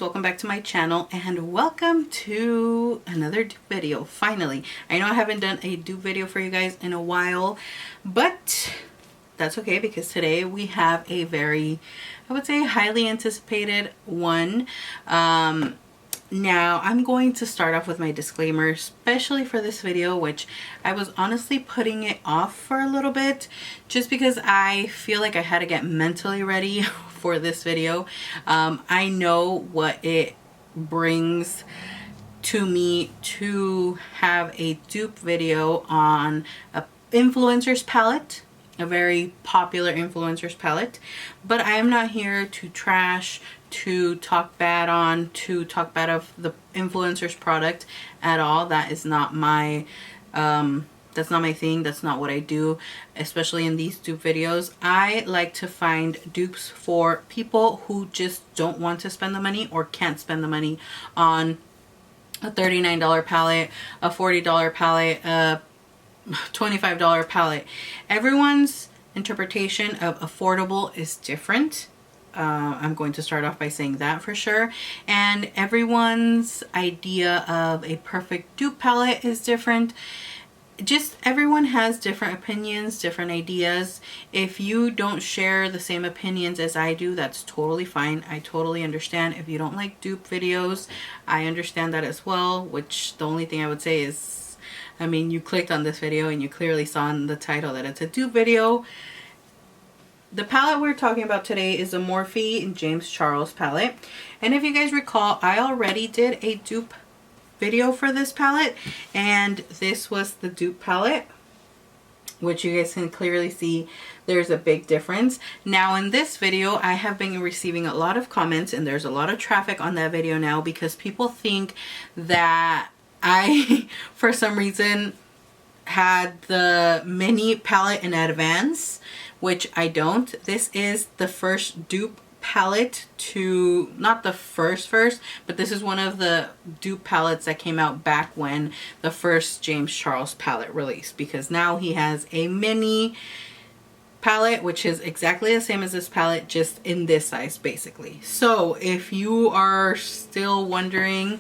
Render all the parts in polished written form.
welcome back to my channel and welcome to another dupe video. Finally, I know I haven't done a dupe video for you guys in a while, but that's okay because today we have a very, I would say, highly anticipated one. Now I'm going to start off with my disclaimer, especially for this video, which I was honestly putting it off for a little bit just because I feel like I had to get mentally ready for this video. I know what it brings to me to have a dupe video on a influencer's palette, a very popular influencer's palette, but I am not here to trash, to talk bad on, to talk bad of the influencer's product at all. That is not my that's not my thing. That's not what I do, especially in these dupe videos. I like to find dupes for people who just don't want to spend the money or can't spend the money on a $39 palette, a $40 palette, a $25 palette. Everyone's interpretation of affordable is different. I'm going to start off by saying that for sure. And everyone's idea of a perfect dupe palette is different. Just everyone has different opinions, different ideas. If you don't share the same opinions as I do, that's totally fine. I totally understand. If you don't like dupe videos, I understand that as well, which the only thing I would say is, I mean, you clicked on this video and you clearly saw in the title that it's a dupe video. The palette we're talking about today is a Morphe James Charles palette. And if you guys recall, I already did a dupe video for this palette, and this was the dupe palette, which you guys can clearly see there's a big difference. Now in this video, I have been receiving a lot of comments and there's a lot of traffic on that video now because people think that I, for some reason, had the mini palette in advance, which I don't. This is the first dupe palette to, not the first, but this is one of the dupe palettes that came out back when the first James Charles palette released, because now he has a mini palette which is exactly the same as this palette, just in this size basically. So if you are still wondering,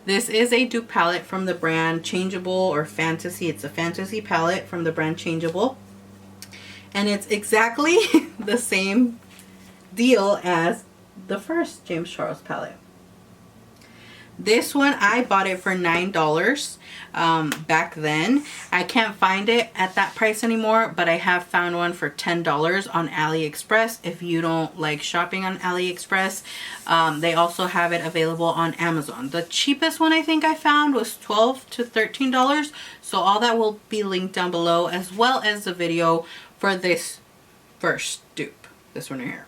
this is a dupe palette from the brand Changeable or Fantasy. It's a fantasy palette from the brand Changeable, and it's exactly the same deal as the first James Charles palette. This one I bought it for $9 back then. I can't find it at that price anymore, but I have found one for $10 on Aliexpress. If you don't like shopping on Aliexpress, they also have it available on Amazon. The cheapest one I think I found was $12 to $13. So all that will be linked down below, as well as the video for this first dupe, this one right here.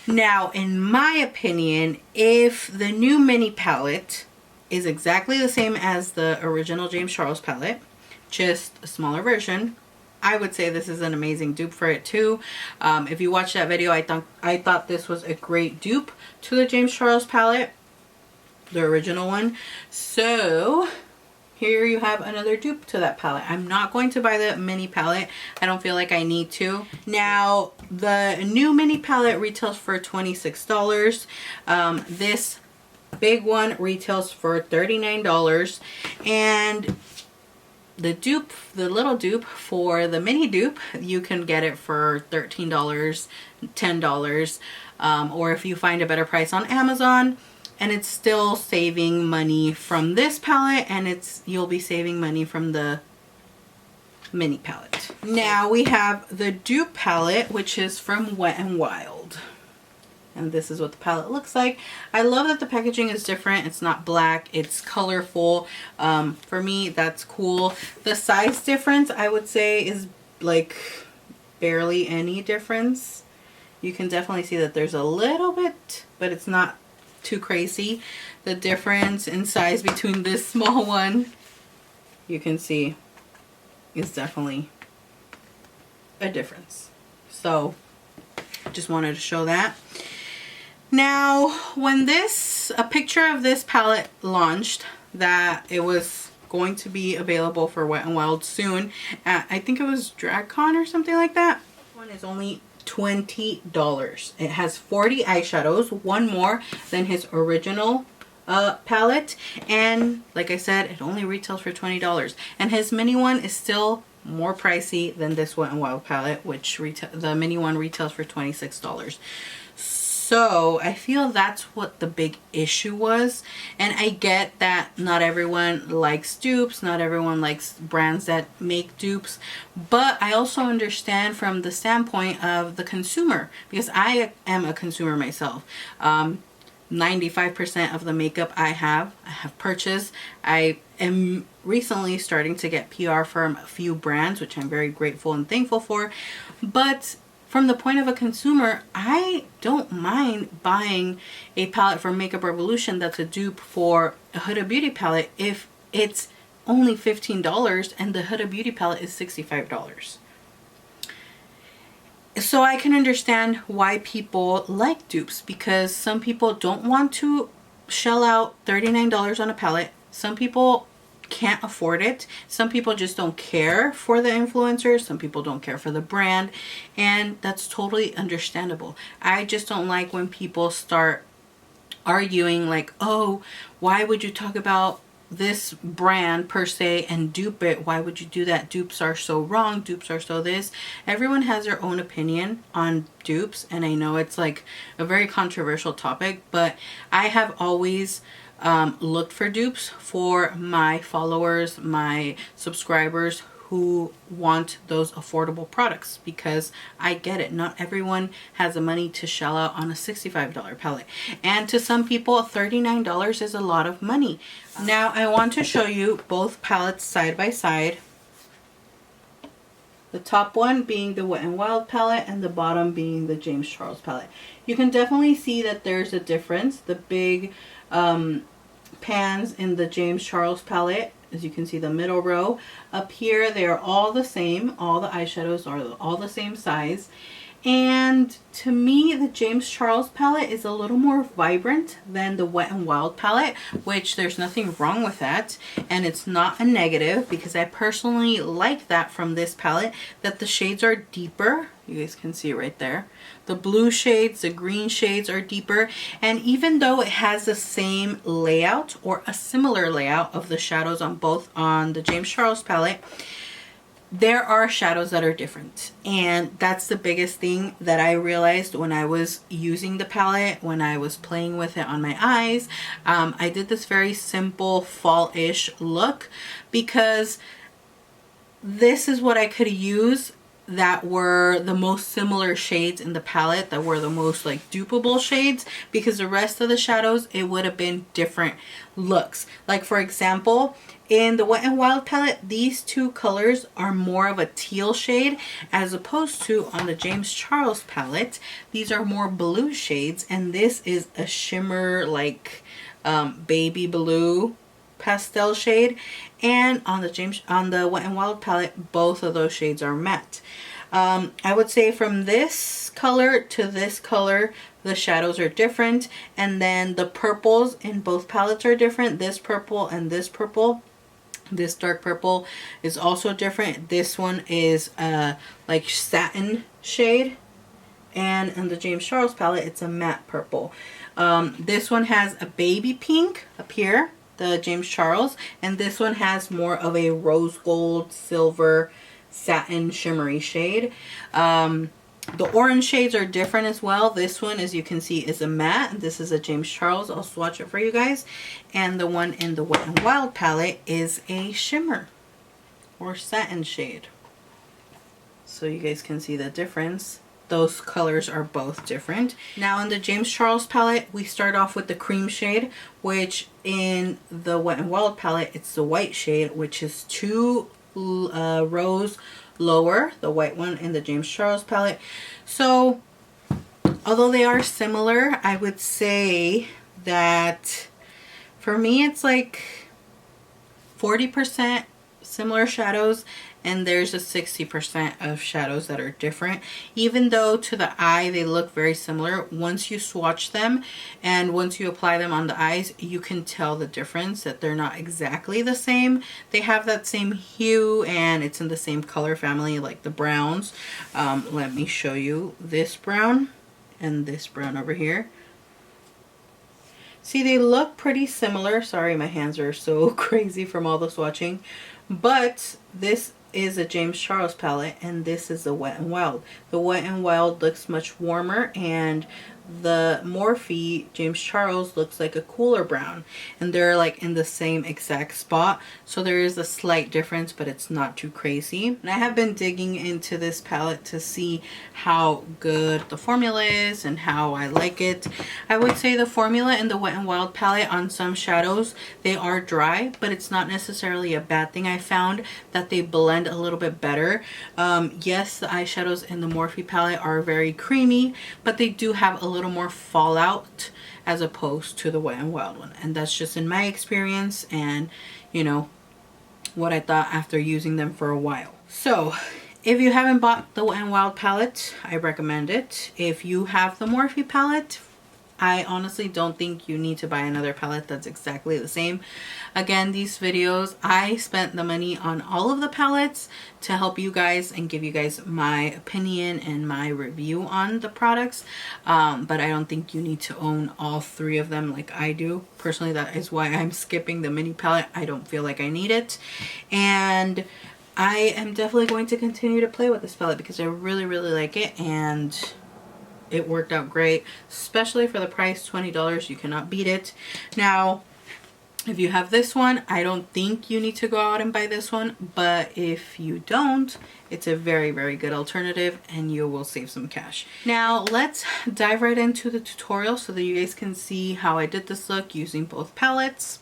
Now, in my opinion, if the new mini palette is exactly the same as the original James Charles palette, just a smaller version, I would say this is an amazing dupe for it too. If you watched that video, I thought this was a great dupe to the James Charles palette, the original one. So here you have another dupe to that palette. I'm not going to buy the mini palette. I don't feel like I need to. Now, the new mini palette retails for $26. This big one retails for $39. And the dupe, the little dupe for the mini dupe, you can get it for $13, $10. Or if you find a better price on Amazon, and it's still saving money from this palette, and you'll be saving money from the mini palette. Now we have the dupe palette, which is from Wet n Wild, and this is what the palette looks like. I love that the packaging is different. It's not black, it's colorful. For me, that's cool. The size difference, I would say, is like barely any difference. You can definitely see that there's a little bit, but it's not too crazy. The difference in size between this small one, you can see, is definitely a difference. So just wanted to show that. Now, when a picture of this palette launched, that it was going to be available for Wet n Wild soon at, I think it was DragCon or something like that. This one is only $20. It has 40 eyeshadows, one more than his original palette, and like I said, it only retails for $20. And his mini one is still more pricey than this Wet n Wild palette, which the mini one retails for $26. So I feel that's what the big issue was. And I get that not everyone likes dupes, not everyone likes brands that make dupes, but I also understand from the standpoint of the consumer, because I am a consumer myself. 95% of the makeup I have purchased. I am recently starting to get PR from a few brands, which I'm very grateful and thankful for. But from the point of a consumer, I don't mind buying a palette from Makeup Revolution that's a dupe for a Huda Beauty palette if it's only $15 and the Huda Beauty palette is $65. So I can understand why people like dupes, because some people don't want to shell out $39 on a palette. Some people can't afford it. Some people just don't care for the influencers. Some people don't care for the brand, and that's totally understandable. I just don't like when people start arguing like, oh, why would you talk about this brand per se and dupe it? Why would you do that? Dupes are so wrong. Dupes are so this. Everyone has their own opinion on dupes, and I know it's like a very controversial topic, but I have always looked for dupes for my followers, my subscribers who want those affordable products, because I get it. Not everyone has the money to shell out on a $65 palette. And to some people, $39 is a lot of money. Now I want to show you both palettes side by side. The top one being the Wet n Wild palette and the bottom being the James Charles palette. You can definitely see that there's a difference. The big pans in the James Charles palette, as you can see the middle row. Up here, they are all the same. All the eyeshadows are all the same size. And to me, the James Charles palette is a little more vibrant than the Wet n Wild palette, which there's nothing wrong with that. And it's not a negative, because I personally like that from this palette, that the shades are deeper. You guys can see right there. The blue shades, the green shades are deeper. And even though it has the same layout or a similar layout of the shadows on the James Charles palette, there are shadows that are different. And that's the biggest thing that I realized when I was using the palette, when I was playing with it on my eyes. I did this very simple fall-ish look, because this is what I could use that were the most similar shades in the palette, that were the most like dupeable shades, because the rest of the shadows, it would have been different looks. Like for example, in the Wet n Wild palette, these two colors are more of a teal shade, as opposed to on the James Charles palette, these are more blue shades, and this is a shimmer like baby blue pastel shade. And on the Wet n Wild palette, both of those shades are matte. I would say from this color to this color, the shadows are different, and then the purples in both palettes are different. This purple and this purple, this dark purple is also different. This one is like satin shade, and in the James Charles palette, it's a matte purple. This one has a baby pink up here, the James Charles, and this one has more of a rose gold, silver, satin, shimmery shade. The orange shades are different as well. This one, as you can see, is a matte. This is a James Charles. I'll swatch it for you guys. And the one in the Wet n Wild palette is a shimmer or satin shade. So you guys can see the difference. Those colors are both different. Now in the James Charles palette, we start off with the cream shade, which in the Wet n Wild palette, it's the white shade, which is 2 rows lower, the white one in the James Charles palette. So although they are similar, I would say that for me, it's like 40% similar shadows, and there's a 60% of shadows that are different. Even though to the eye they look very similar, once you swatch them and once you apply them on the eyes, you can tell the difference, that they're not exactly the same. They have that same hue and it's in the same color family, like the browns. Let me show you this brown and this brown over here. See, they look pretty similar. Sorry, my hands are so crazy from all the swatching. But this is a James Charles palette and this is a Wet n Wild. The Wet n Wild looks much warmer, and the Morphe James Charles looks like a cooler brown, and they're like in the same exact spot, so there is a slight difference, but it's not too crazy. And I have been digging into this palette to see how good the formula is and how I like it. I would say the formula in the Wet n Wild palette, on some shadows they are dry, but it's not necessarily a bad thing. I found that they blend a little bit better. Yes, the eyeshadows in the Morphe palette are very creamy, but they do have a little more fallout as opposed to the Wet n Wild one, and that's just in my experience and, you know, what I thought after using them for a while. So if you haven't bought the Wet n Wild palette, I recommend it. If you have the Morphe palette, I honestly don't think you need to buy another palette that's exactly the same. Again, these videos, I spent the money on all of the palettes to help you guys and give you guys my opinion and my review on the products. But I don't think you need to own all three of them like I do. Personally, that is why I'm skipping the mini palette. I don't feel like I need it. And I am definitely going to continue to play with this palette because I really, really like it, and it worked out great, especially for the price, $20. You cannot beat it. Now, if you have this one, I don't think you need to go out and buy this one, but if you don't, it's a very, very good alternative and you will save some cash. Now, let's dive right into the tutorial so that you guys can see how I did this look using both palettes.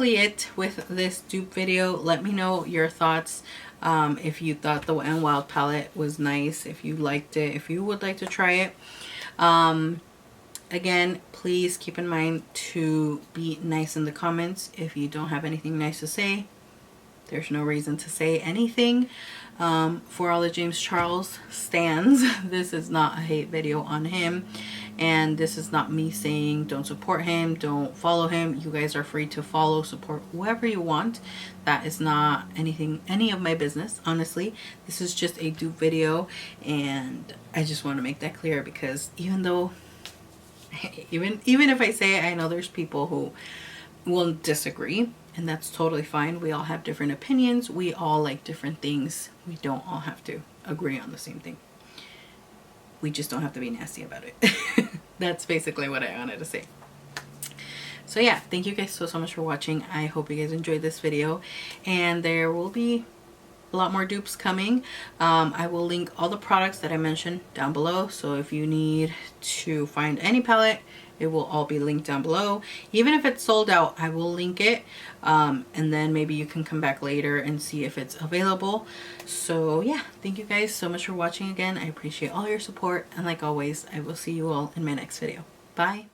basically it with this dupe video. Let me know your thoughts. If you thought the Wet n Wild palette was nice, if you liked it, if you would like to try it. Again, please keep in mind to be nice in the comments. If you don't have anything nice to say, there's no reason to say anything. For all the James Charles stans, this is not a hate video on him, and this is not me saying don't support him, don't follow him. You guys are free to follow, support whoever you want. That is not any of my business, honestly. This is just a dupe video, and I just want to make that clear, because even though even if I say it, I know there's people who will disagree, and that's totally fine. We all have different opinions. We all like different things. We don't all have to agree on the same thing. We just don't have to be nasty about it. That's basically what I wanted to say. So yeah, thank you guys so much for watching. I hope you guys enjoyed this video, and there will be a lot more dupes coming. I will link all the products that I mentioned down below, so if you need to find any palette, it will all be linked down below. Even if it's sold out, I will link it, and then maybe you can come back later and see if it's available. So yeah, thank you guys so much for watching again. I appreciate all your support, and like always, I will see you all in my next video. Bye.